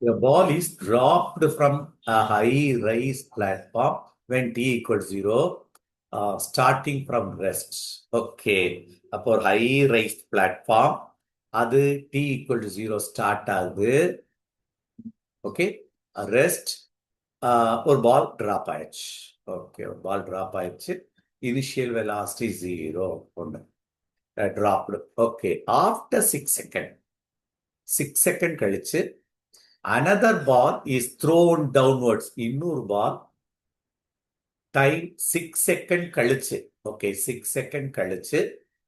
A ball is dropped from a high rise platform when t equals 0, starting from rest. Okay. அப்போ ஒரு high rise platform, அது t equal to 0 start ஆகுது. Okay. Rest, ஒரு ball drop ஆயிடுச்சு. Okay, ஒரு ball drop ஆயிடுச்சு. Initial velocity 0 ஒன்று dropped. Okay, after 6 second 6 second கழிச்சு another ball is thrown downwards. இன்னொரு பால் டைம் 6 செகண்ட் கழிச்சு, ஓகே 6 செகண்ட் கழிச்சு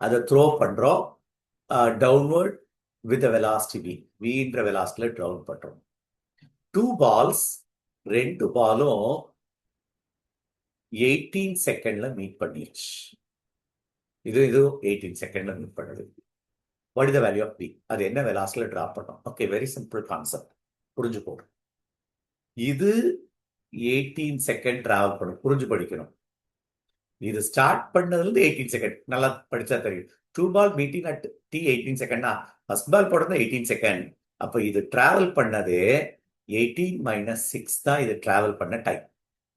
அதை த்ரோ பண்றோம் டவுன்வர்ட் வித் வெலாசிட்டி v. vன்ற வெலாசிட்டியில டவுன் பண்றோம். 2 balls, ரெண்டு பாலும் 18 செகண்ட்ல மீட் பண்ணிருச்சு. இது 18 செகண்ட்ல மீட் பண்ணுது. What is the value of v? அது என்ன வெலாசிட்டியில டிராப் பண்ணோம்? ஓகே, வெரி சிம்பிள் கான்செப்ட், புரிஞ்சுக்கோ. இது 18 செகண்ட் டிராவல் பண்ணும், புரிஞ்சு படிக்கணும். இது ஸ்டார்ட் பண்ணதுல இருந்து 18 செகண்ட், நல்லா படிச்சா தெரியும். 2 பால் மீட்டிங் அட் t 18 செகண்ட்னா ஃபர்ஸ்ட் பால் போடுறது 18 செகண்ட். அப்ப இது டிராவல் பண்ணது 18 மைனஸ் 6 தான் இது டிராவல் பண்ண time,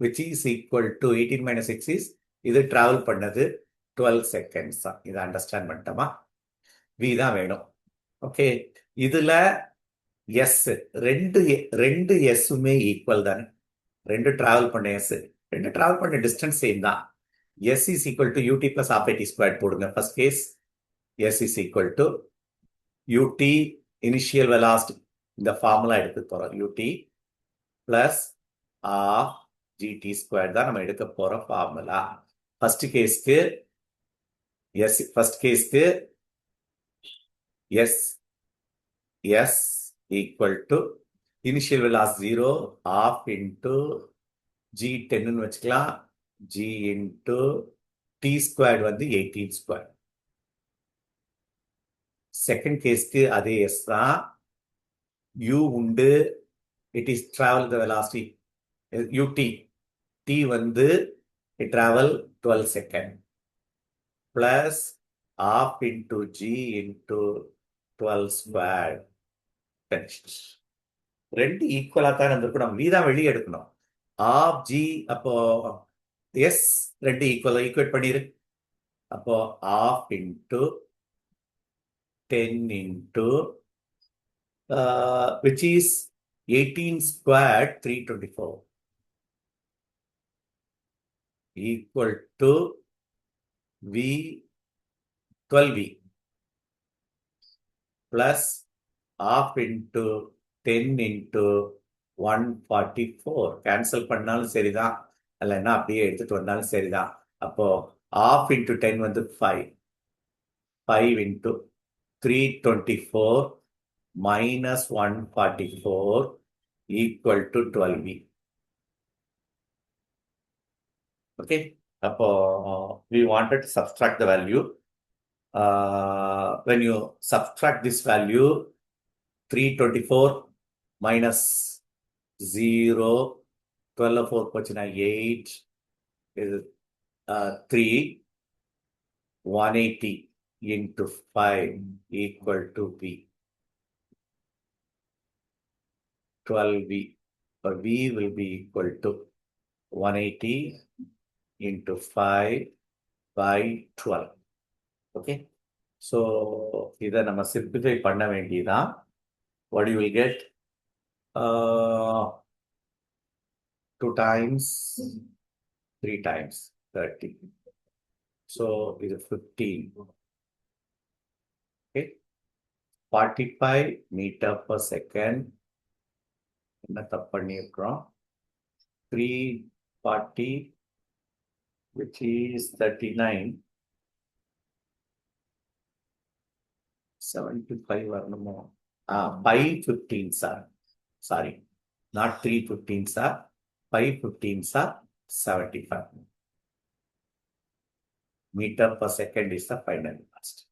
which is equal to 18 minus 6 is இது டிராவல் பண்ணது 12 செகண்ட்ஸ் தான். இதை அண்டர்ஸ்டாண்ட் பண்ணிட்டோமா? v தான் வேணும். ஓகே, இதுல எஸ் ரெண்டு எஸ்ஸுமே ஈக்குவல் தானே. ரெண்டு டிராவல் பண்ண எஸ், ரெண்டு டிராவல் பண்ண டிஸ்டன்ஸ் சேம் தான். s is equal to ut plus half at squared போடுங்க. First case s is equal to ut initial velocity, இந்த ஃபார்முலா எடுக்க போறோம். ut plus half gt square தான் நம்ம எடுக்க போற ஃபார்முலா. ஃபர்ஸ்ட் கேஸ்க்கு s equal to initial velocity 0 half into g 10 வச்சுக்கலாம், g into t ஸ்கொயர் வந்து 18 ஸ்கொயர். செகண்ட் கேஸ்க்கு அதே எஸ் தான். u உண்டு, it is travel the velocity ut, t வந்து it travel 12 second plus half into g into 12 square. ரெண்டு ஈக்குவலா தான் இருந்திருக்கும். நம்ம v தான் வெளியே எடுக்கணும். ஆஃப் ஜி, அப்போ எஸ் ரெண்டு ஈக்குவேட் பண்ணிரு. அப்போ half into 10 into which is 18 squared 324 equal to v 12v plus half into 10 into 144. Cancel பண்ணாலும் சரிதான், இல்லைன்னா அப்படியே எடுத்துட்டு வந்தாலும் சரிதான். அப்போ half into 10 வந்து 5 into 324 minus 144 equal to 12v. Okay, அப்போ we wanted to subtract the value. When you subtract this value, 324 minus 0, 12 4 போச்சுன்னா 8 is 3, 180 into 5 equal to v, 12v. Or v will be equal to 180 into 5 by 12. Okay, so இதை நம்ம simplify பண்ண வேண்டியதான். What you will get? 2 times 3 times 30. So இது 15. Okay, 45 meter per second. என்ன தப்பு பண்ணியிருக்கிறோம்? 340 which is 39. 75 வரணுமோ? 515 sir, sorry, not 315 sir, 515 sir, 75 meter per second is the final velocity.